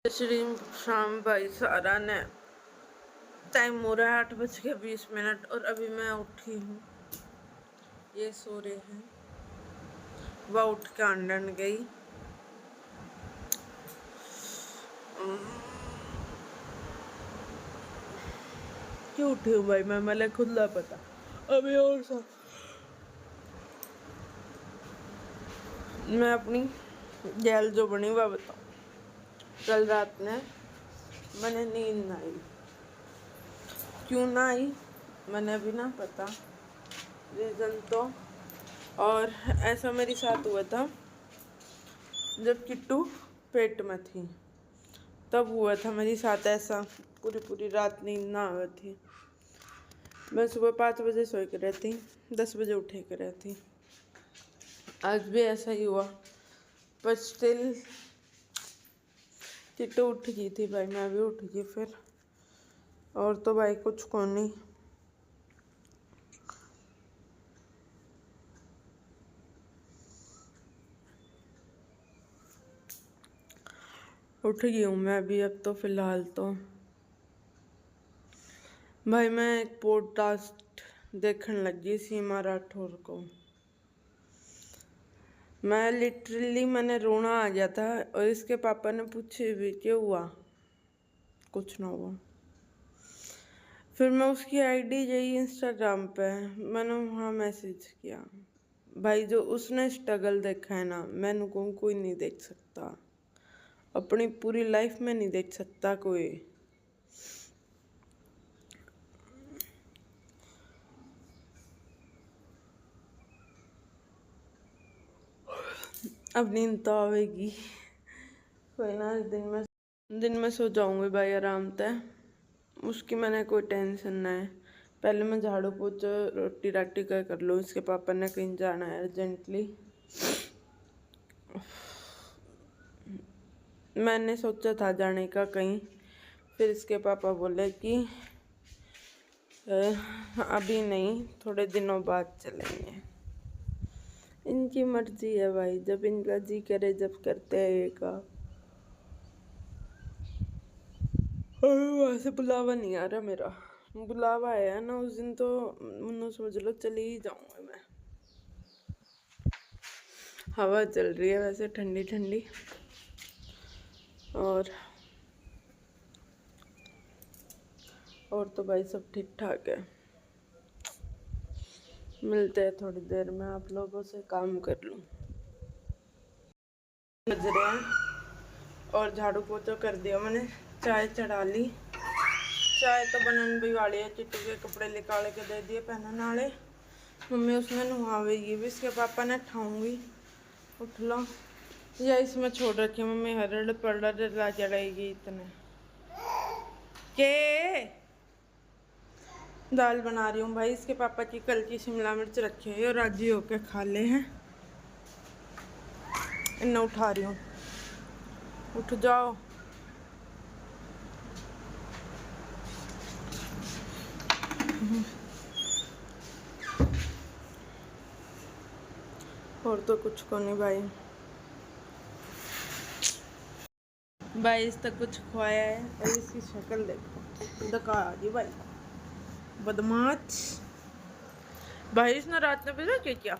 श्री शाम भाई सारा ने टाइम हो रहा है 8:20 और अभी मैं उठी हूँ। ये सो रहे हैं, वह उठ के आंगन गई। क्यों उठी हूँ भाई मैं खुद ना पता। अभी और सा मैं अपनी गैल जो बनी वह बताऊँ। कल रात ने मैंने नींद ना आई, क्यों ना आई मैंने अभी ना पता रीज़न तो। और ऐसा मेरे साथ हुआ था जब किट्टू पेट में थी, तब हुआ था मेरे साथ ऐसा। पूरी रात नींद ना आ थी। मैं सुबह 5 बजे सोई कर रहती, 10 बजे उठे कर रहती। आज भी ऐसा ही हुआ, पर स्टिल किट्टू उठ गई थी भाई, मैं भी उठ गई फिर। और तो भाई कुछ को नहीं। उठ गई हूँ मैं अभी। अब तो फिलहाल तो भाई मैं एक पॉडकास्ट देखने लगी सीमा राठौर को। मैं लिटरली मैंने रोना आ गया था। और इसके पापा ने पूछे भी क्यों हुआ, कुछ ना हुआ। फिर मैं उसकी आईडी गई इंस्टाग्राम पे, मैंने वहाँ मैसेज किया। भाई जो उसने स्ट्रगल देखा है ना, मैंने को कोई नहीं देख सकता, अपनी पूरी लाइफ में नहीं देख सकता कोई। अब नींद तो आवेगी, कोई ना। दिन में सो जाऊंगी भाई आराम से। उसकी मैंने कोई टेंशन ना है। पहले मैं झाड़ू पोछा रोटी राटी का कर लूँ। इसके पापा ने कहीं जाना है अर्जेंटली। मैंने सोचा था जाने का कहीं, फिर इसके पापा बोले कि अभी नहीं, थोड़े दिनों बाद चलेंगे। इनकी मर्जी है भाई, जब इनका जी करे जब करते हैं ये काम। वहाँ से बुलावा नहीं आ रहा मेरा। बुलावा आया ना उस दिन तो मुन्नू समझ लो चली ही जाऊंगा मैं। हवा चल रही है वैसे ठंडी ठंडी। और तो भाई सब ठीक ठाक है। मिलते हैं थोड़ी देर में आप लोगों से, काम कर लूँ। बज रहे हैं और झाड़ू पोछा कर दिया मैंने, चाय चढ़ा ली। चाय तो बनन भी वाली है। चिट्टू के कपड़े निकाल के दे दिए पहनने वाले। मम्मी उसमें नहावेगी भी, इसके पापा ने ठाऊंगी उठ लो, या इसमें छोड़ रखी मम्मी हरड़ पड़ड़ ला चढ़ाएगी इतने के। दाल बना रही हूँ भाई। इसके पापा की कल की शिमला मिर्च रखी है और राजी होके खा ले हैं। इन्हें उठा रही हूँ, उठ जाओ। और तो कुछ को नहीं भाई इस तक कुछ खुआया है और इसकी शक्ल देखो, दका जी भाई, बदमाश भाई। इसने रात में पता क्या,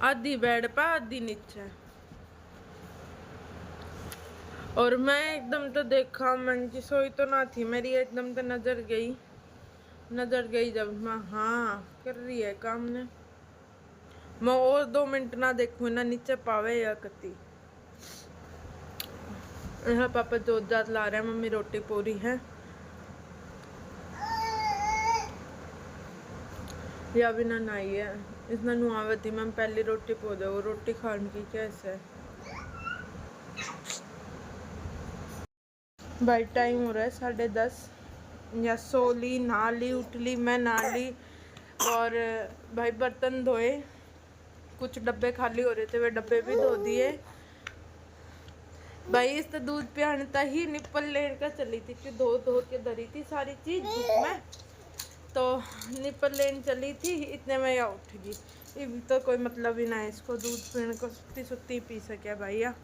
आधी बेड पे आधी नीचे। और मैं एकदम तो देखा, मन की सोई तो ना थी मेरी, एकदम तो नजर गई जब मैं हाँ कर रही है काम ने। मैं और 2 मिनट ना देखूँ ना नीचे पावे या कती। यहाँ पापा जोत जात ला रहे हैं, मम्मी रोटी पूरी है। या भी ना नहाई है, इसने नुआवे थी। मैं पहली रोटी पो दे, वो रोटी खाने की कैसे। भाई टाइम हो रहा है 10:30। या सो ली, नहा ली, उठ ली, मैं नहा ली। और भाई बर्तन धोए, कुछ डब्बे खाली हो रहे थे, वे डब्बे भी धो दिए भाई। इस तो दूध पियाने ही निप्पल लेकर चली थी कि धो के धरी थी सारी चीज धूप में, तो निप्पल लेन चली थी, इतने में या उठ गई। तो कोई मतलब ही ना है इसको दूध पीने को, सुत्ती पी सके भैया।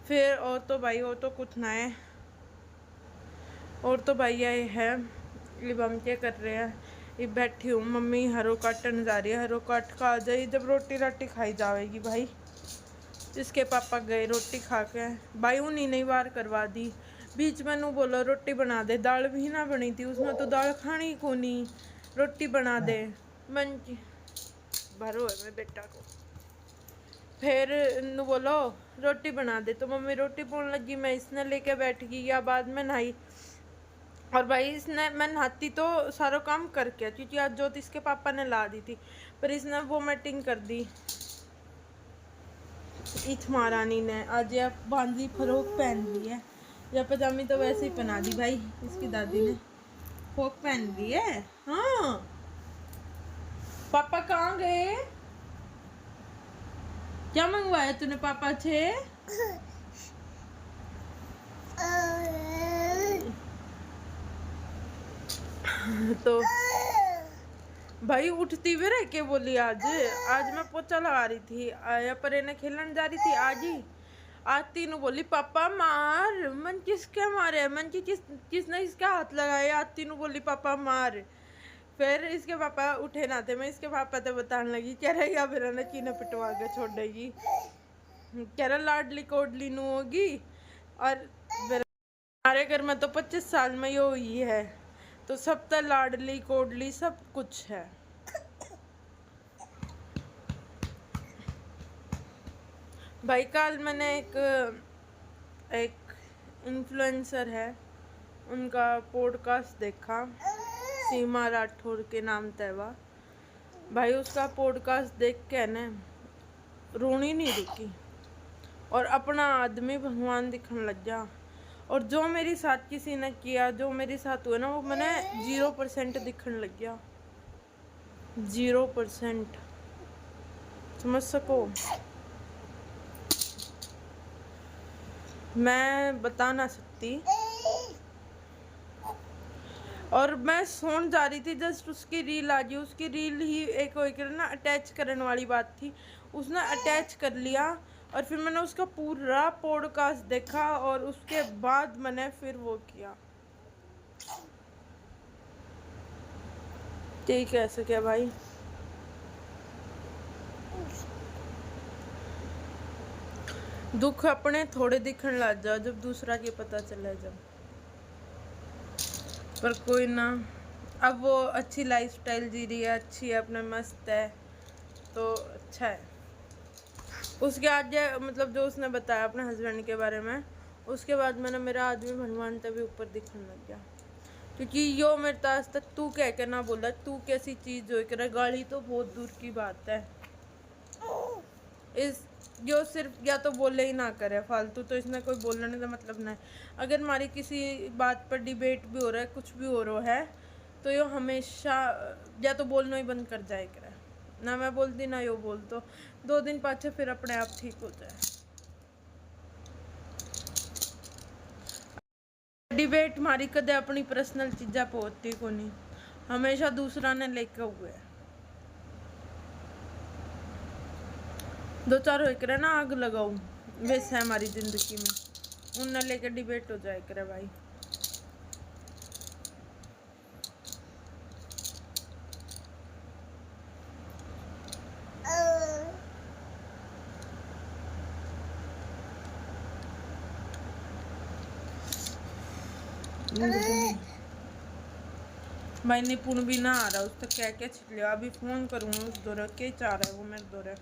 फिर और तो भाई और तो कुछ ना है, और तो भाई ये है। अब हम क्या कर रहे हैं, ये बैठी हूँ, मम्मी हरो काटन जा रही है, हरो काट खा जाए जब रोटी राटी खाई जाएगी भाई। इसके पापा गए रोटी खा के, भाई उन्हीं ने वार करवा दी। बीच में नू बोलो रोटी बना दे, दाल भी ना बनी थी उसमें, तो दाल खानी को नहीं, रोटी बना दे। मन भरो है मेरे बेटा को। फिर नू बोलो रोटी बना दे, तो मम्मी रोटी बोलने लगी, मैं इसने लेके बैठ गई, या बाद में नहाई। और भाई इसने, मैं नहाती तो सारा काम करके, क्योंकि आज जोत इसके पापा ने ला दी थी, पर इसने वोमिटिंग कर दी। इस महारानी ने आज यह बांदी फ्रॉक पहन ली है, या पजामी तो वैसे ही पहना दी भाई, इसकी दादी ने फ्रॉक पहन ली है। हाँ पापा कहाँ गए, क्या मंगवाया तूने पापा से? तो भाई उठती भी रह के बोली, आज मैं पोछा लगा रही थी, या पर इन्हें खेलने जा रही थी, आज ही आती नु बोली पापा मार। मन किसके मारे, मन की किसने इसका हाथ लगाया, आती नु बोली पापा मार। फिर इसके पापा उठे ना थे, मैं इसके पापा तो बताने लगी, कह रही या फिर ना चीना पिटवा के छोड़ देगी, कह रहा लाडली कोडली नु होगी। और हमारे घर में तो 25 साल में ये हुई है, तो सब तो लाडली कोडली सब कुछ है। भाई कल मैंने एक इन्फ्लुएंसर है, उनका पॉडकास्ट देखा, सीमा राठौर के नाम तैवा। भाई उसका पॉडकास्ट देख के ना रोनी नहीं रुकी, और अपना आदमी भगवान दिखने लग गया। और जो मेरे साथ किसी ने किया, जो मेरे साथ हुआ ना, वो मैंने 0% दिखने लग गया, 0%, समझ सको। मैं बता ना सकती। और मैं सोन जा रही थी, जस्ट उसकी रील आ गई, उसकी रील ही एक ना अटैच करने वाली बात थी, उसने अटैच कर लिया। और फिर मैंने उसका पूरा पॉडकास्ट देखा, और उसके बाद मैंने फिर वो किया। ठीक है ऐसे क्या भाई, दुख अपने थोड़े दिखने लग जाओ, जब दूसरा के पता चले जब। पर कोई ना, अब वो अच्छी लाइफस्टाइल जी रही है, अच्छी है, अपना मस्त है, तो अच्छा है। उसके आगे मतलब जो उसने बताया अपने हस्बैंड के बारे में, उसके बाद मैंने मेरा आदमी भगवान तभी ऊपर दिखने लग गया। क्योंकि यो मेरे तो आज तक तू कह के ना बोला, तू कैसी चीज़ जो करे, गाली तो बहुत दूर की बात है। इस जो सिर्फ या तो बोले ही ना करे फालतू, तो इसमें कोई बोलने का मतलब नहीं। अगर हमारी किसी बात पर डिबेट भी हो रहा है, कुछ भी हो रहा है, तो यो हमेशा या तो बोलना ही बंद कर जाए करे, ना मैं बोलती ना यो बोल, तो 2 दिन पाछे फिर अपने आप ठीक हो जाए। डिबेट हमारी कदे अपनी पर्सनल चीज़ा पहुँचती को नहीं, हमेशा दूसरा ने लेके हुए। 2-4 हो करे ना आग लगाऊं, वैसे है हमारी ज़िंदगी में, उनने लेके डिबेट हो जाए करे भाई। भाई निपुण भी ना आ रहा, उसको क्या क्या छिट लिया, अभी फोन करूँगा उस दौरे, क्या चाह रहा है वो मेरे दौरे।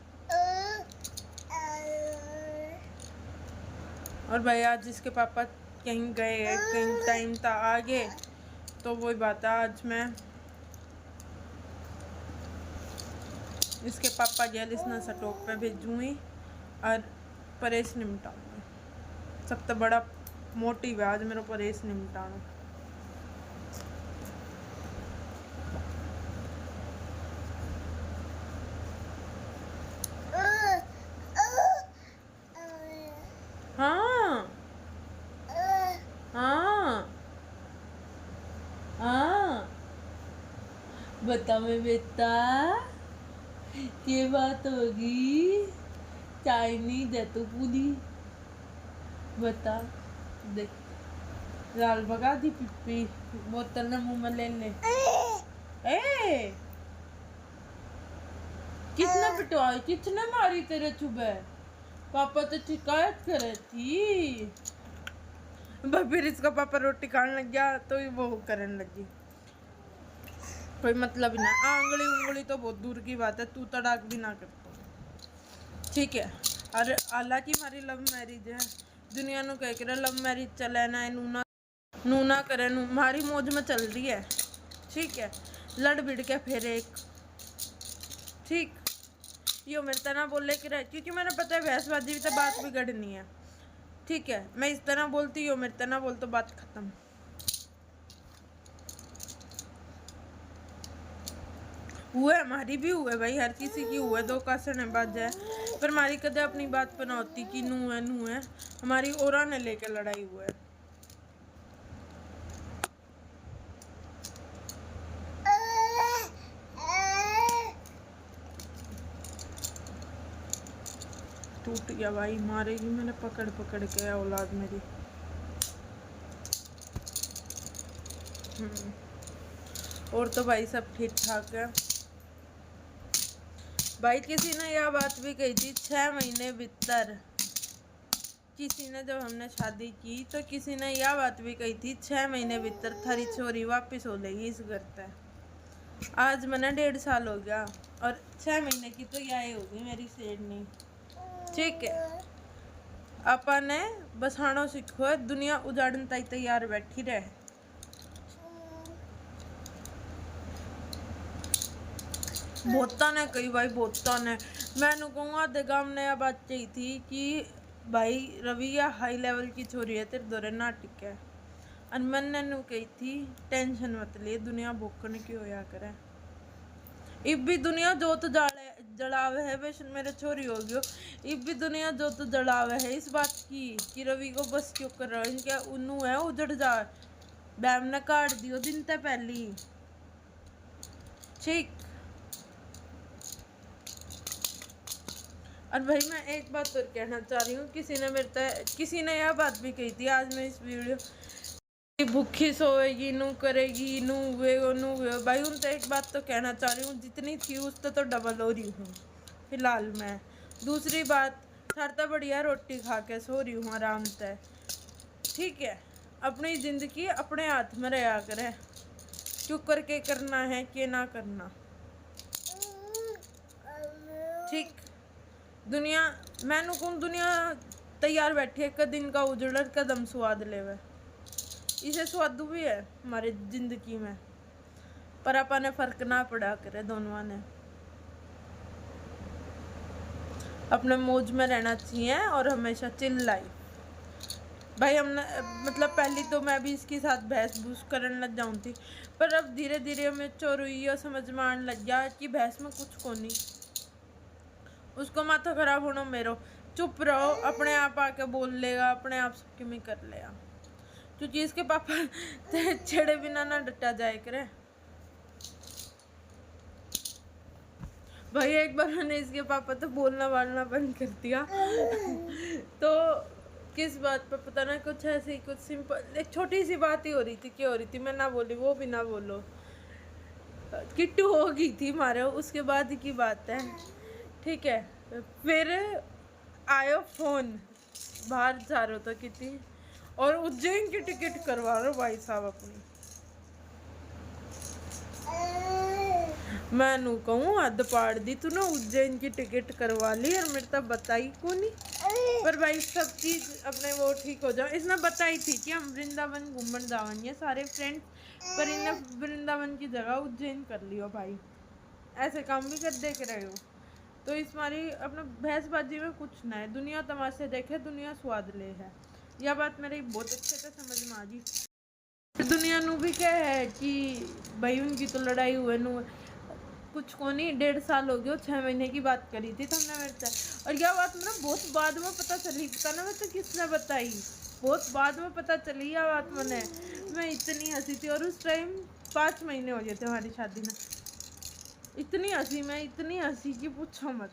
और भाई आज इसके पापा कहीं गए, कहीं टाइम था आगे, तो वही बात है, आज मैं इसके पापा गया इसना स्टॉक पे भेजूँगी और परेश निपटाऊँगी। सबसे बड़ा मोटिव है आज मेरा परेश निपटाना। हाँ हाँ हाँ बता मैं बेटा, ये बात होगी, चाइनीज है तो पूरी। बता देख, लाल भगा दी पिप्पी, बोतल ने मुंह में ले ले। ए कितने पिटवाई, कितने मारी तेरे सुबह? पापा तो शिकायत करे थी। फिर इसका पापा रोटी खाने लग गया तो वो करने लगी, कोई मतलब ना। आंगली उंगली तो बहुत दूर की बात है, तू तड़ाक भी ना करता, ठीक है। और हालांकि हमारी लव मैरिज है, दुनिया नु कह कर लव मैरिज चले ना, नूना करे नू हमारी मौज में चल रही है, ठीक है। लड़ भिड़ के फिर एक, ठीक। यो मेरे तरह बोले कि रह, क्योंकि मैंने पता है बहसबाजी भी तो बात बिगड़नी है, ठीक है। मैं इस तरह बोलती, यो मेरे तरह बोल तो बात खत्म। हुआ हमारी भी हुआ भाई, हर किसी की हुआ, दो का सनेबाज है, पर हमारी कदे अपनी बात पर ना होती कि नू है। हमारी ओरा ने लेकर लड़ाई हुआ है। टूट गया भाई, मारेगी मैंने पकड़ पकड़ के औलाद मेरी। और तो भाई सब ठीक ठाक है भाई। किसी ने यह बात भी कही थी 6 महीने भीतर, किसी ने जब हमने शादी की तो किसी ने यह बात भी कही थी 6 महीने भीतर थारी छोरी वापस हो लेगी इस घर पे। आज मैंने 1.5 साल हो गया और 6 महीने की तो यह होगी मेरी सेडनी, ठीक है। अपन ने बसानो सीखो, दुनिया उजाड़न तक तैयार बैठी रहे। बहुता ने कही भाई, बहुता ने, मैंने कहूँगा देगाम ने यह बात कही थी कि भाई रवि हाई लेवल की छोरी है, तेरे दौरे नाटिक है। और मैंने नु कही थी टेंशन मत ले, दुनिया भूखने की होया करे। इब भी दुनिया जोत जड़ावे है, बेश मेरे छोरी हो गयो, इब भी दुनिया जोत जड़ावे है इस बात की कि रवि को बस क्यों कर रहा है, इनके उन्नू है उजड़ जा। बैम ने काट दियो दिन तक पहली, ठीक। और भाई मैं एक बात और कहना चाह रही हूँ, किसी ने यह बात भी कही थी आज मैं इस वीडियो, भूखी सोएगी नू करेगी नू वे भाई। उन तो एक बात तो कहना चाह रही हूँ, जितनी थी उससे तो डबल हो रही हूँ फिलहाल मैं। दूसरी बात, थरता बढ़िया रोटी खा के सो रही हूँ आराम से, ठीक है। अपनी ज़िंदगी अपने हाथ में रहा करे, क्यों करके करना है कि ना करना, ठीक। दुनिया मैनू कौन दुनिया तैयार बैठी है, कदिन का उजड़ कदम स्वाद लेवे, इसे स्वादू भी है हमारे जिंदगी में, पर अपन ने फर्क ना पड़ा करे। दोनों ने अपने मौज में रहना चाहिए और हमेशा चिल लाइफ। भाई हमने मतलब पहली तो मैं भी इसके साथ बहस बूस करने लग जाऊँ थी, पर अब धीरे धीरे हमें चोर हुई और समझ में आने लग गया कि बहस में कुछ को नहीं, उसको माथा खराब होना मेरो, चुप रहो, अपने आप आके बोल लेगा, अपने आप सबके में कर लेगा, क्योंकि इसके पापा छेड़े बिना ना डटा जाए करे। भाई एक बार मैंने इसके पापा तो बोलना वालना बंद कर दिया तो किस बात पर पता ना, कुछ ऐसे ही कुछ सिंपल एक छोटी सी बात ही हो रही थी, क्या हो रही थी मैं ना बोली, वो भी ना बोलो, किट्टू हो गई थी मारे, उसके बाद की बात है, ठीक है। फिर आयो फोन, बाहर जा रहे हो तो कितनी, और उज्जैन की टिकट करवा रहे हो भाई साहब अपनी। मैं नू कहूँ हद पाड़ दी तू ना, उज्जैन की टिकट करवा ली और मेरे तब बताई को नहीं, पर भाई सब चीज़ अपने वो ठीक हो जाओ। इसने बताई थी कि हम वृंदावन घूमने जाएंगे सारे फ्रेंड्स, पर इन्हें वृंदावन की जगह उज्जैन कर लियो भाई, ऐसे काम भी कर देख रहे हो। तो इस मारी अपना बहसबाजी में कुछ ना है, दुनिया तमाशे देखे दुनिया स्वाद ले है, यह बात मेरी बहुत अच्छे से समझ में आ गई। दुनिया नू भी क्या है कि भाई उनकी तो लड़ाई हुए नू कुछ को नहीं, 1.5 साल हो गया, 6 महीने की बात करी थी तुमने मेरे से, और यह बात मुझे बहुत बाद में पता चली, पता ना मुझे किसने बताई, बहुत बाद में पता चली यह बात मैंने। मैं इतनी हंसी थी, और उस टाइम 5 महीने हो गए थे हमारी शादी में, इतनी हंसी, मैं इतनी हंसी कि पूछो मत।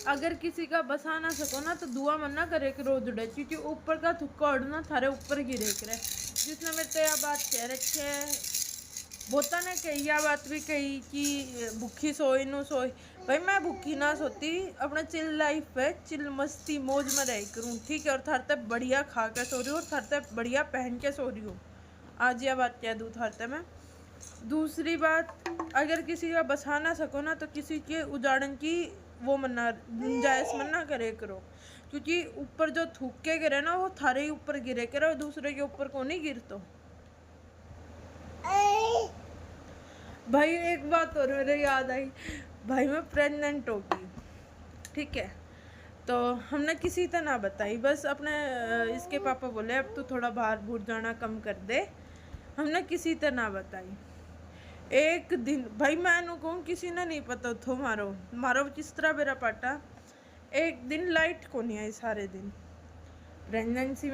अगर किसी का बसा ना सको ना तो दुआ मना करे कि रोज उड़े, क्योंकि ऊपर का थुक्का उड़ना थारे ऊपर गिरे करे। जिसने मेरे तो यह बात कह रखी है, बोता ने कही यह बात भी कही कि भूखी सोई नू सोई। भाई मैं भूखी ना सोती, अपने चिल लाइफ पे चिल मस्ती मौज में रह करूँ, ठीक है। और थार तक बढ़िया खा के सो रही हूँ और थार तक बढ़िया पहन के सो रही हूँ। आज यह बात कह दूँ थार तक मैं। दूसरी बात, अगर किसी का बसा ना सको ना तो किसी के उजाड़न की वो मना गुंजाइश मना करे करो, क्योंकि ऊपर जो थूक के गिरे ना वो थारे ही ऊपर गिरे करे और दूसरे के ऊपर को नहीं गिरतो। भाई एक बात और मेरे याद आई, भाई मैं प्रेग्नेंट होगी, ठीक है। तो हमने किसी तरह ना बताई, बस अपने इसके पापा बोले अब तो थोड़ा बाहर भूर जाना कम कर दे, हमने किसी तरह ना बताई। एक दिन भाई मैं कहूँ किसी ने नहीं पता थो मारो किस तरह मेरा पाटा। एक दिन लाइट को नहीं आई सारे दिन, प्रेगनेंसी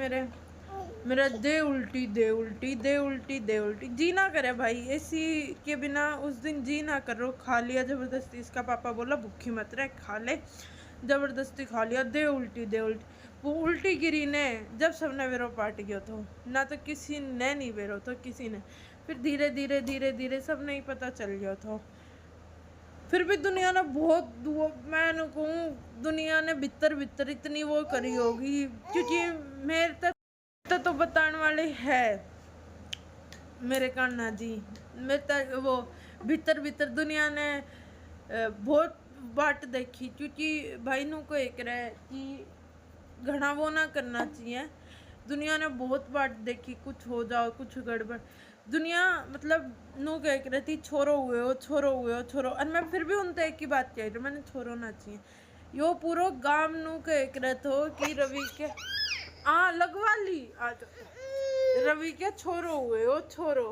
मेरा दे उल्टी दे उल्टी दे उल्टी दे उल्टी, जी ना करे भाई एसी के बिना। उस दिन जी ना करो, खा लिया ज़बरदस्ती, इसका पापा बोला भूखी मत रहे खा ले, ज़बरदस्ती खा लिया, दे उल्टी दे उल्टी। वो उल्टी गिरी ने जब सबने वेरो पाट गया तो ना, तो किसी ने नहीं वेरो तो किसी ने, फिर धीरे धीरे धीरे धीरे सब नहीं पता चल गया था। फिर भी दुनिया ने बहुत मैं कहूँ दुनिया ने भीतर भीतर इतनी वो करी होगी, क्योंकि मेरे तक तो बताने वाले है मेरे कान्हा जी, मेरे तक वो भीतर भीतर दुनिया ने बहुत बाट देखी। क्योंकि भाई नू को एक रहे कि घना वो ना करना चाहिए, दुनिया ने बहुत बाट देखी, कुछ हो जाओ कुछ गड़बड़। दुनिया मतलब नू कह रहती छोरो हुए हो छोरो हुए हो छोरो, और मैं फिर भी उनसे एक ही बात कह रही हूँ, मैंने छोरो ना चाहिए। यो पूरो गांव नू कह रहते हो कि रवि के लगवा ली आज, रवि के छोरो हुए हो छोरो,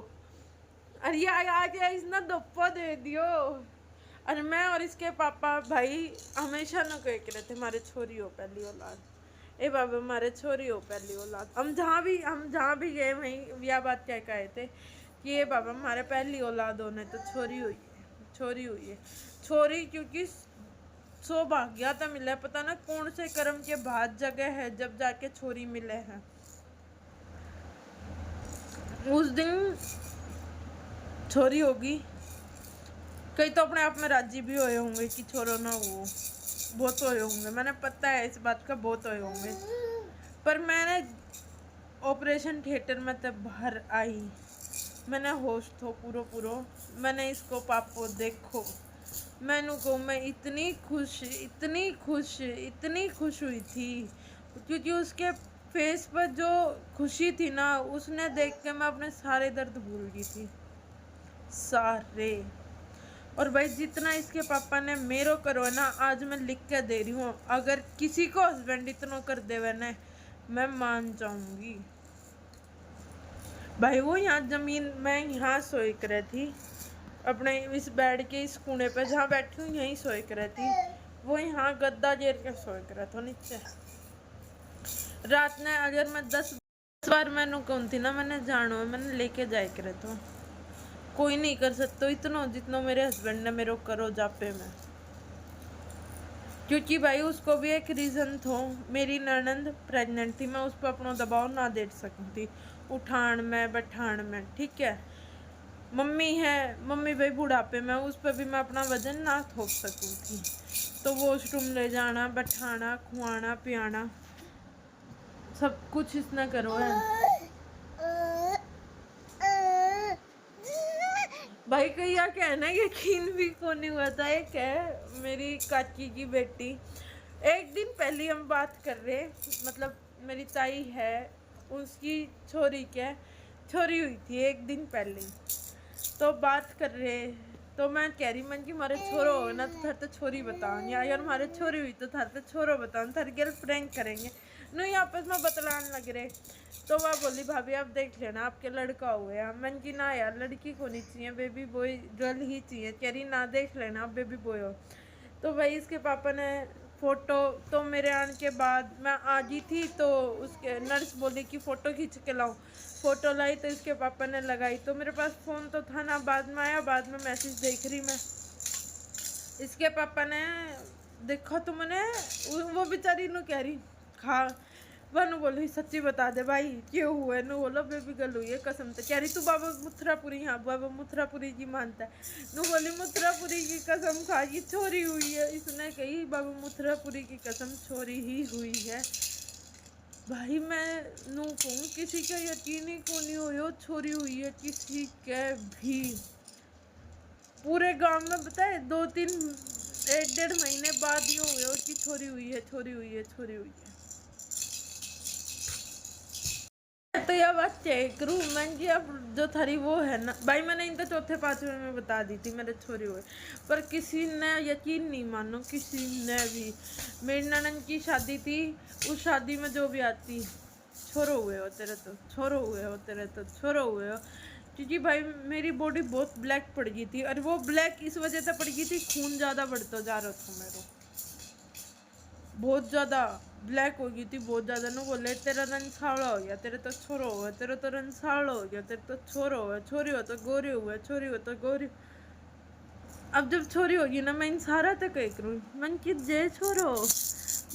अरे आज इसने धप्पा दे दियो। और मैं और इसके पापा भाई हमेशा न कह के रहते हमारे छोरी हो पहली औलाद, ए बाबा हमारे छोरी हो पहली औलाद। हम जहाँ भी गए वहीं यह बात क्या कहे थे कि ये बाबा हमारे पहली औलाद होने तो छोरी हुई है छोरी हुई है छोरी, क्योंकि सौभाग्य तो मिला, पता ना कौन से कर्म के बाद जगह है जब जाके छोरी मिले हैं। उस दिन छोरी होगी, कई तो अपने आप में राजी भी हुए होंगे कि छोरो ना वो, बहुत हुए होंगे, मैंने पता है इस बात का, बहुत हुए होंगे। पर मैंने ऑपरेशन थिएटर में तब बाहर आई, मैंने होश थो पूरो मैंने इसको पापो देखो, मैंने को मैं इतनी खुश हुई थी, क्योंकि उसके फेस पर जो खुशी थी ना, उसने देख के मैं अपने सारे दर्द भूल गई थी सारे। और भाई जितना इसके पापा ने मेरो करो ना, आज मैं लिख के दे रही हूँ, अगर किसी को हस्बैंड इतना कर देवे ना मैं मान जाऊंगी। भाई वो यहाँ जमीन, मैं यहाँ सोई कर थी अपने इस बेड के इस कोने पे जहाँ बैठी हूँ, यहीं सोई कर थी, वो यहाँ गद्दा जेर के सोई कर था नीचे। रात ने अगर मैं 10 बार मैंने कौन थी ना, मैंने जानो मैंने लेके जाए कर तो कोई नहीं कर सकता इतना जितना मेरे हस्बैंड ने मेरे करो जापे में। क्योंकि भाई उसको भी एक रीज़न था, मेरी ननंद प्रेग्नेंट थी, मैं उस पर अपना दबाव ना दे सकती उठान में बैठान में, ठीक है। मम्मी है, मम्मी भाई बुढ़ापे में, उस पर भी मैं अपना वजन ना थोप सकूँ थी, तो वॉशरूम ले जाना बैठाना खुआना पियाना सब कुछ इसने करो है। भाई कहिया कहना यकीन भी को नहीं हुआ था। एक है मेरी काकी की बेटी, एक दिन पहले हम बात कर रहे, मतलब मेरी ताई है उसकी छोरी हुई थी एक दिन पहले, तो बात कर रहे, तो मैं कह रही मन की मारे छोरो हो ना तो थार तो छोरी बताओ, या यार हमारे छोरी हुई तो थार तो छोरो बताओ, थारी गर्ल प्रैंक करेंगे नहीं आपस में बतलाने लग रहे। तो वह बोली भाभी आप देख लेना आपके लड़का हुए हैं, मन की ना यार लड़की को नहीं चाहिए, बेबी बॉय गर्ल ही चाहिए, कह रही ना देख लेना आप बेबी बॉय हो। तो भाई इसके पापा ने फ़ोटो, तो मेरे आने के बाद मैं आ गई थी, तो उसके नर्स बोली कि फ़ोटो खींच के लाऊं, फ़ोटो लाई तो इसके पापा ने लगाई, तो मेरे पास फ़ोन तो था ना, बाद में आया, बाद में मैसेज देख रही मैं, इसके पापा ने देखो तो मैंने वो बेचारी नु कह रही खा वनु बोली सच्ची बता दे भाई क्यों हुआ है नु बोलो बेबी गर्ल हुई है कसम से कह रही तू बाबा मथुरापुरी हाँ बाबा मथुरापुरी की मानता है नु बोली मथुरापुरी की कसम खा की चोरी हुई है इसने कही बाबा मथुरापुरी की कसम चोरी ही हुई है भाई मैं नु कहूँ किसी का यकीन ही को नहीं हो चोरी हुई है किसी के भी पूरे गांव में बताए 2-3 1-1.5 महीने बाद ही हो गया कि छोरी हुई है छोरी हुई है छोरी हुई है तो यह बात चेक करूँ मैं कि अब जो थारी वो है ना भाई मैंने इनका चौथे पांचवें में बता दी थी मेरे छोरी हुए पर किसी ने यकीन नहीं मानो किसी ने भी मेरी ननद की शादी थी उस शादी में जो भी आती छोरो हुए हो तेरे तो छोरो हुए हो तेरे तो छोरो हुए हो क्योंकि भाई मेरी बॉडी बहुत ब्लैक पड़ गई थी और वो ब्लैक इस वजह से पड़ गई थी खून ज़्यादा बढ़ता जा रहा था मेरे बहुत ज़्यादा ब्लैक हो गई थी बहुत ज़्यादा ना बोले तेरा रंग सावला हो गया तेरे तो छोरो हुआ तेरे तो रंग सावला हो गया तेरे तो छोरो हुआ छोरी हो तो गोरी हुआ छोरी हो तो गोरी अब जब छोरी होगी ना मैं इन सारा तक कह करूँ मन की जय छोरो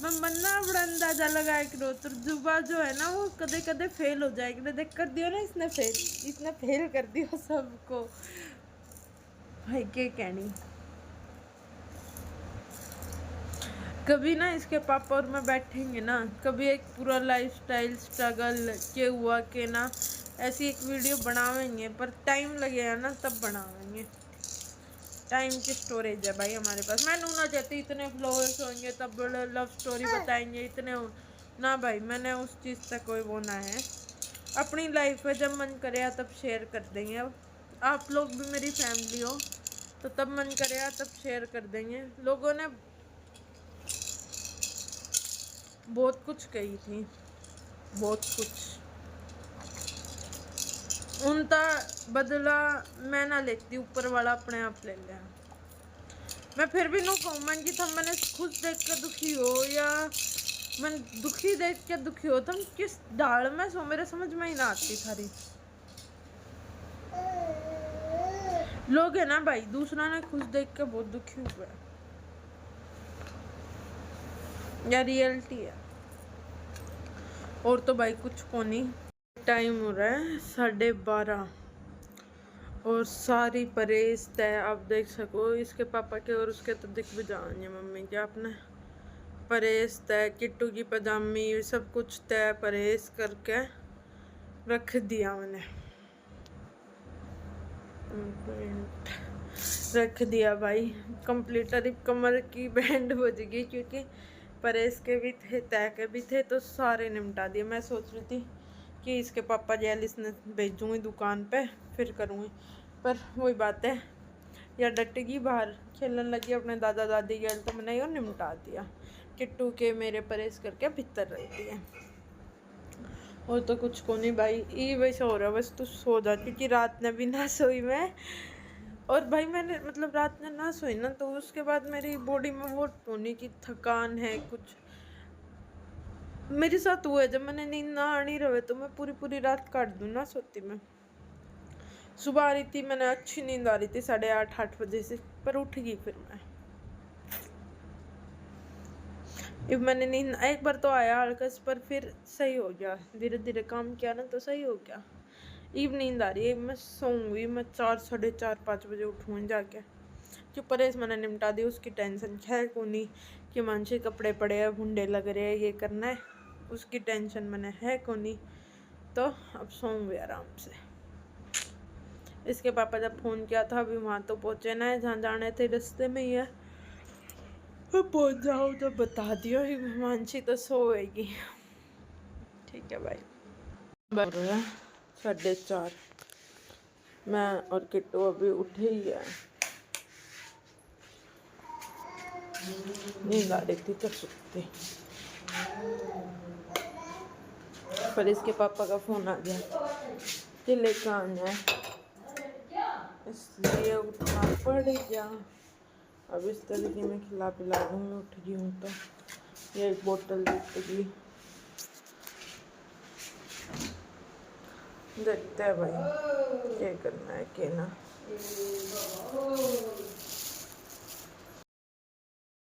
मैं मन्ना बड़ा अंदाजा लगाया करो तो जुबा जो है ना वो कदे कदे फेल हो जाएगी देख कर दियो ना इसने फेल कर दिया सबको भाई के कहनी कभी ना इसके पापा और मैं बैठेंगे ना कभी एक पूरा लाइफस्टाइल स्ट्रगल के हुआ के ना ऐसी एक वीडियो बनावेंगे पर टाइम लगेगा ना तब बनावेंगे टाइम की स्टोरेज है भाई हमारे पास मैं ना चाहती इतने फ्लोवर्स होंगे तब लव स्टोरी बताएंगे इतने ना भाई मैंने उस चीज़ तक कोई वो ना है अपनी लाइफ में जब मन करे तब शेयर कर देंगे अब आप लोग भी मेरी फैमिली हो तो तब मन करे तब शेयर कर देंगे लोगों ने बहुत कुछ कही थी बहुत कुछ उनका बदला मैं ना लेती ऊपर वाला अपने आप ले लिया मैं फिर भी नो कहूँ मन की थम मैंने खुद देख कर दुखी हो या मन दुखी देख के दुखी हो तुम किस डाल में सो मेरे समझ में ही ना आती थारी लोग है ना भाई दूसरा ने खुश देख के बहुत दुखी हुआ है या रियलिटी है और तो भाई कुछ को नहीं टाइम हो रहा है 12:30 और सारी परहेज तय आप देख सको इसके पापा के और उसके तो दिख भी जाएंगे मम्मी के आपने परहेज तय किट्टू की पजामी सब कुछ तय परहेज करके रख दिया मैंने रख दिया भाई कंप्लीट कमर की बैंड बज गई क्योंकि परहेज के भी थे तय के भी थे तो सारे निपटा दिए मैं सोच रही थी कि इसके पापा जेल इसने भेजूँगी दुकान पे फिर करूँगी पर वही बात है या डटेगी बाहर खेलने लगी अपने दादा दादी गेल तो मैंने यो निपटा दिया किट्टू के मेरे परहेज करके भीतर रहती है और तो कुछ को नहीं भाई ये वैसे हो रहा बस तू सो जा क्योंकि रात ने भी ना सोई मैं और भाई मैंने मतलब रात में ना सोई ना तो उसके बाद मेरी बॉडी में वो होने की थकान है कुछ मेरे साथ हुआ है जब मैंने नींद ना आनी रहे तो मैं पूरी रात काट दूँ ना सोती मैं सुबह आ रही थी मैंने अच्छी नींद आ रही थी 8:30 बजे से पर उठ गई फिर मैं अब मैंने नींद एक बार तो आया हल्कस पर फिर सही हो गया धीरे धीरे काम किया ना तो सही हो गया अब नींद आ रही है मैं सोऊंगी मैं 4 4:30 5 बजे उठूँगी जाके जो परहेज मैंने निपटा दी उसकी टेंशन है को नहीं कि मानसी कपड़े पड़े हैं भूडे लग रहे हैं ये करना है उसकी टेंशन मैंने है को नहीं तो अब सोऊंगी आराम से इसके पापा जब फ़ोन किया था अभी वहाँ तो पहुँचे ना है जहाँ जाने थे रास्ते में ही है पहुँच जाओ तो बता दियो मानसी तो सोएगी ठीक है भाई 4:30 मैं और किट्टू अभी उठे ही है नींद आ रही थी तो सोते पर इसके पापा का फ़ोन आ गया कि लेकर आना है इसलिए उठना पड़ गया अब इस तरीके में खिला पिला दूँगी उठ गई हूँ तो ये एक बोतल दूध देखते हैं भाई क्या करना है क्या ना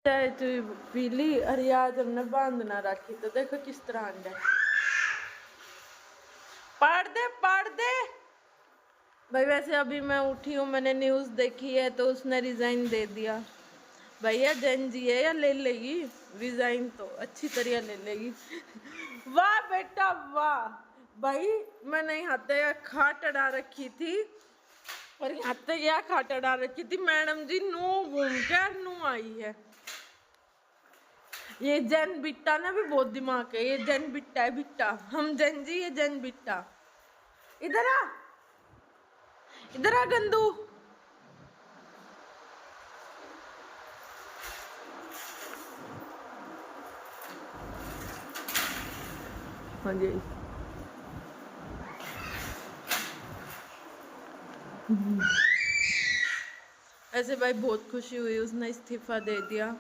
चाय चुई पी ली। अरे आज हमने बांध ना रखी तो देखो किस तरह अंडा पाड़ दे भाई। वैसे अभी मैं उठी हूँ, मैंने न्यूज़ देखी है तो उसने रिजाइन दे दिया। भैया जैन जी है या ले लेगी रिजाइन, तो अच्छी तरह ले लेगी। वाह बेटा वाह। भाई मैंने यहाँ तक खाट अड़ा रखी थी और यहाँ तक यह खाट अड़ा रखी थी, मैडम जी नू घूम कर नू आई है। ये जैन बिट्टा ना भी बहुत दिमाग है, ये जैन बिट्टा है बिट्टा, हम जैन जी ये जैन बिट्टा। इधर आ गंदू। हाँ जी ऐसे भाई बहुत खुशी हुई उसने इस्तीफा दे दिया,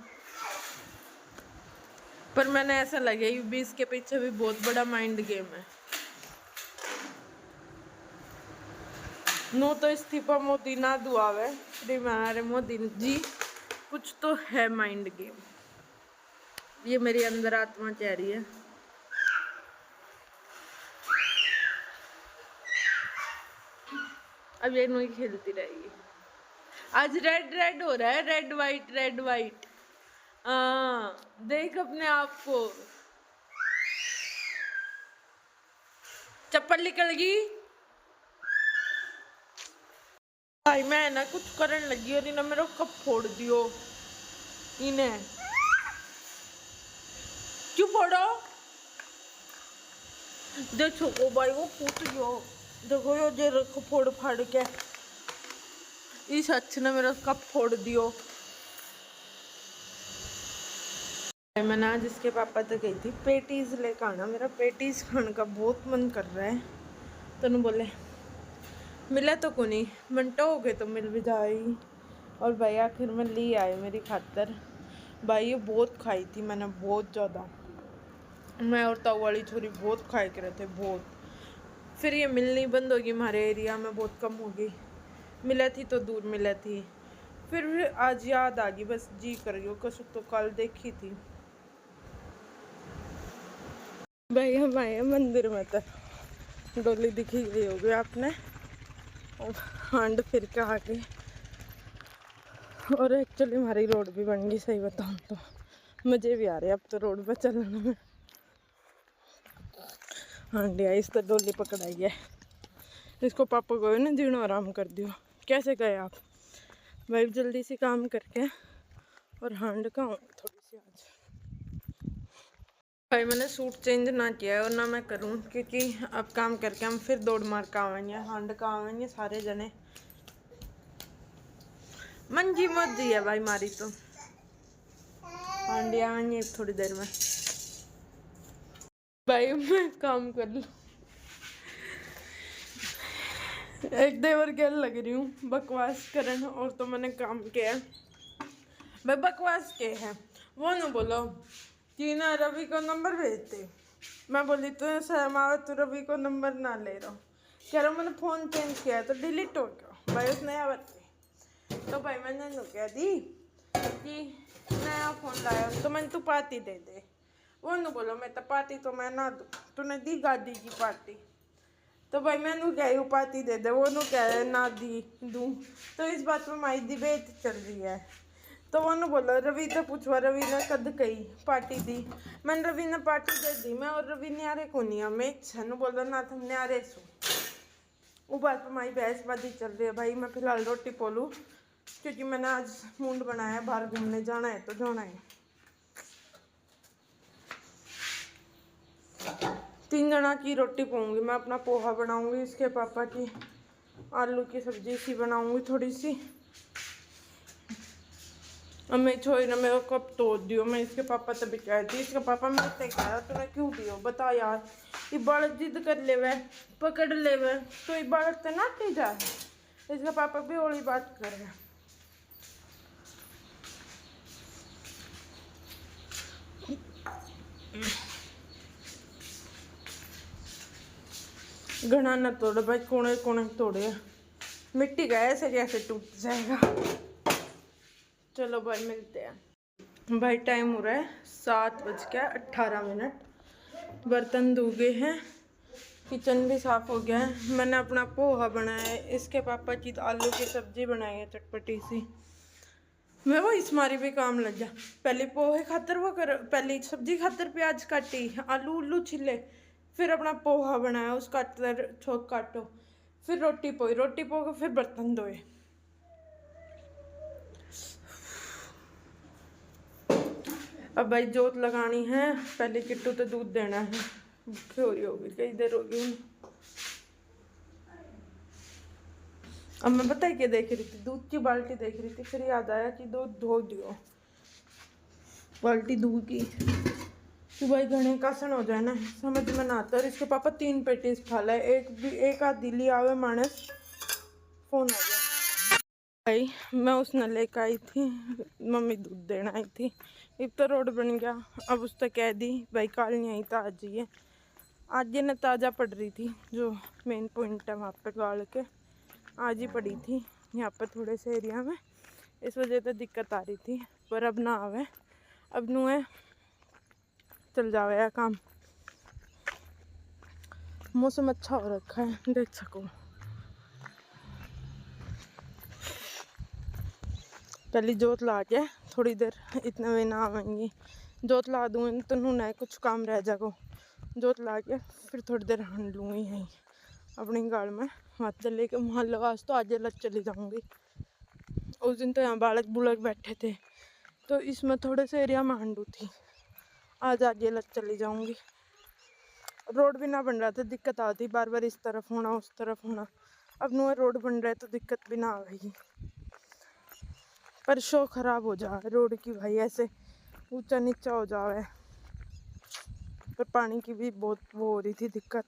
पर मैंने ऐसा लगे भी इसके पीछे भी बहुत बड़ा माइंड गेम है। नो तो इस्तीफा मोदी ना दुआवे हमारे मोदी जी, कुछ तो है माइंड गेम, ये मेरी अंदर आत्मा कह रही है। अब ये नहीं खेलती रहेगी। आज रेड रेड हो रहा है, रेड वाइट रेड वाइट। देख अपने आप को, चप्पल निकल गई। भाई मैं ना कुछ करन लगी और इन्हें मेरा कप फोड़ दियो। इन्हें क्यों फोड़ो? देखो ओ भाई वो फूट गयो, देखो यो जे रखो फोड़ फाड़ के। इस अच्छे ने मेरा कप फोड़ दियो। मैंने आज इसके पापा तो गई थी पेटीज लेकर आना, मेरा पेटीज खाने का बहुत मन कर रहा है। तो न बोले मिला तो को नहीं, मिनटों हो गए तो मिल भी जाएगी। और भाई आखिर में ले आए मेरी खातर। भाई ये बहुत खाई थी मैंने, बहुत ज़्यादा। मैं और ताऊ वाली छोरी बहुत खाए के रहते बहुत। फिर ये मिलनी बंद होगी, हमारे एरिया में बहुत कम होगी। मिला थी तो दूर मिला थी, फिर आज याद आ गई, बस जी कर गई कसु तो कल देखी थी। भाई हम आए मंदिर में तो डोली दिखी गई होगी आपने, और हांड फिर के आके। और एक्चुअली हमारी रोड भी बन गई, सही बताऊँ तो मज़े भी आ रहे अब तो रोड पर चलने में। हांडी आई इस तो डोली पकड़ाई है, इसको पापा को ना जीणो आराम कर दियो। कैसे गए आप? भाई जल्दी से काम करके और हांड का थोड़ी सी आज। भाई मैंने सूट चेंज ना किया है और ना मैं करूँ, क्योंकि अब काम करके हम फिर दौड़ मार का आवेंगे, हांड का आवेंगे सारे जने। मंजी मर्जी है भाई मारी तो हांडी आवेंगे थोड़ी देर में। भाई मैं काम कर लूँ, एक देवर गैल लग रही हूँ बकवास करन, और तो मैंने काम किया। भाई बकवास के है वो न बोलो कि ना रवि को नंबर भेजते। मैं बोली तो शर्म आवे तो रवि को नंबर ना ले रहा, कह रहा मैंने फ़ोन चेंज किया तो डिलीट हो गया। भाई उस नया बच्चे तो भाई मैंने तो कह दी कि नया फ़ोन लाया तो मैंने तू पार्टी दे दे। वो न बोलो मैं तो पार्टी तो मैं ना दूँ, तूने दी गाड़ी की पार्टी तो भाई मैंने क्या पार्टी दे दे, वो नु कह ना दी दूँ। तो इस बात में माई डिबेट चल रही है। तो वो बोला रवि तो पूछवा रवि ने कद कही पार्टी दी, मैंने रवि ने पार्टी दे दी। मैं और रवि न्यारे को नहीं है, मैं छन बोला ना तुम न्यारे सो। वो बात पर माई बहसबाजी चल रही है। भाई मैं फिलहाल रोटी पोलूँ क्योंकि मैंने आज मूड बनाया बाहर घूमने जाना है तो जाना है। 3 जना की रोटी पाऊँगी मैं, अपना पोहा बनाऊँगी, इसके पापा की आलू की सब्जी सी बनाऊँगी थोड़ी सी। अब मैं छोड़ ना मेरे को कब तोड़ दियो। मैं इसके पापा तभी कह थी, इसका पापा मेरे से कह रहा तूने क्यों दियो बता यार। ये बालक जिद कर ले वह पकड़ ले वह तो ये बालक तो ना नहीं जा। इसका पापा भी ओली बात कर रहे हैं। घना न तोड़े भाई, कोने कोने तोड़े, मिट्टी का ऐसे कैसे टूट जाएगा। चलो भाई मिलते हैं। भाई टाइम हो रहा है 7:18। बर्तन धो गए हैं, किचन भी साफ हो गया है। मैंने अपना पोहा बनाया है, इसके पापा की आलू की सब्जी बनाई है चटपटी सी। मैं वो इसमारी भी काम लग गया। पहले पोहे खातर वो कर, पहले सब्जी खातर प्याज काटी, आलू उल्लू छिले, फिर अपना पोहा बनाया, उसका छोक काटो, फिर रोटी पो के फिर बर्तन धोए। अब भाई जोत लगानी है, पहले किट्टू तो दूध देना है। भूखी हो रही होगी, कई देर हो गई। अब मैं पता है क्या देख रही थी, दूध की बाल्टी देख रही थी, फिर याद आया कि दूध धो दियो, बाल्टी दूध की कि भाई घने कासन हो जाए ना, समझ में ना आता। और इसके पापा 3 पेटीज खा लाए, एक आध दिल्ली आवे मानस। फोन आ गया भाई, मैं उसने लेकर आई थी, मम्मी दूध देना आई थी। अब तो रोड बन गया, अब उस तो कह दी भाई कल नहीं आई तो आज ही है। आज ये ना ताज़ा पड़ रही थी, जो मेन पॉइंट है वहाँ पे गाड़ के आज ही पड़ी थी यहाँ पर थोड़े से एरिया में, इस वजह से दिक्कत आ रही थी। पर अब ना आवे, अब नू है चल जावे काम। मौसम अच्छा हो रखा है, देख सको। पहले जोत ला के थोड़ी देर इतने में ना आवेंगी, जोत ला दूँगी तो नू ना कुछ काम रह जाएगा। जोत ला के फिर थोड़ी देर हंड लूँगी यहीं अपनी गाड़ में, हाथ लेके मोहल्ला वास तो आज लग चली जाऊँगी। उस दिन तो यहाँ बालक बुलक बैठे थे तो इसमें थोड़े से एरिया में हंडू थी, आज लग चली जाऊँगी। रोड भी ना बन रहा था, दिक्कत आती बार बार इस तरफ होना उस तरफ होना। अब नो रोड बन रहा है तो दिक्कत भी ना आएगी, पर शो खराब हो जा रोड की भाई, ऐसे ऊंचा नीचा हो जाए। पर पानी की भी बहुत वो हो रही थी दिक्कत,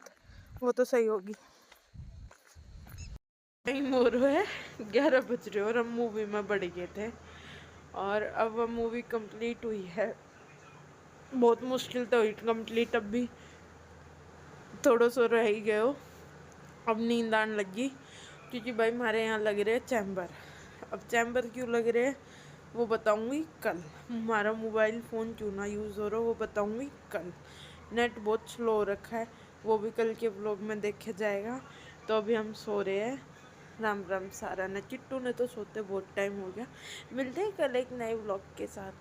वो तो सही होगी। टाइम हो रहा है 11 बज रहे और हम मूवी में बढ़ गए थे, और अब वो मूवी कंप्लीट हुई है। बहुत मुश्किल तो हुई कंप्लीट, अब भी थोड़ा सा रह ही गए हो। अब नींद आने लगी, क्योंकि भाई हमारे यहाँ लग रहे हैं चैम्बर। अब चैम्बर क्यों लग रहे हैं वो बताऊंगी कल। हमारा मोबाइल फ़ोन क्यों ना यूज़ हो रहा वो बताऊंगी कल। नेट बहुत स्लो हो रखा है, वो भी कल के व्लॉग में देखा जाएगा। तो अभी हम सो रहे हैं। राम राम सारा ने, चिट्टू ने तो सोते बहुत टाइम हो गया। मिलते हैं कल एक नए व्लॉग के साथ।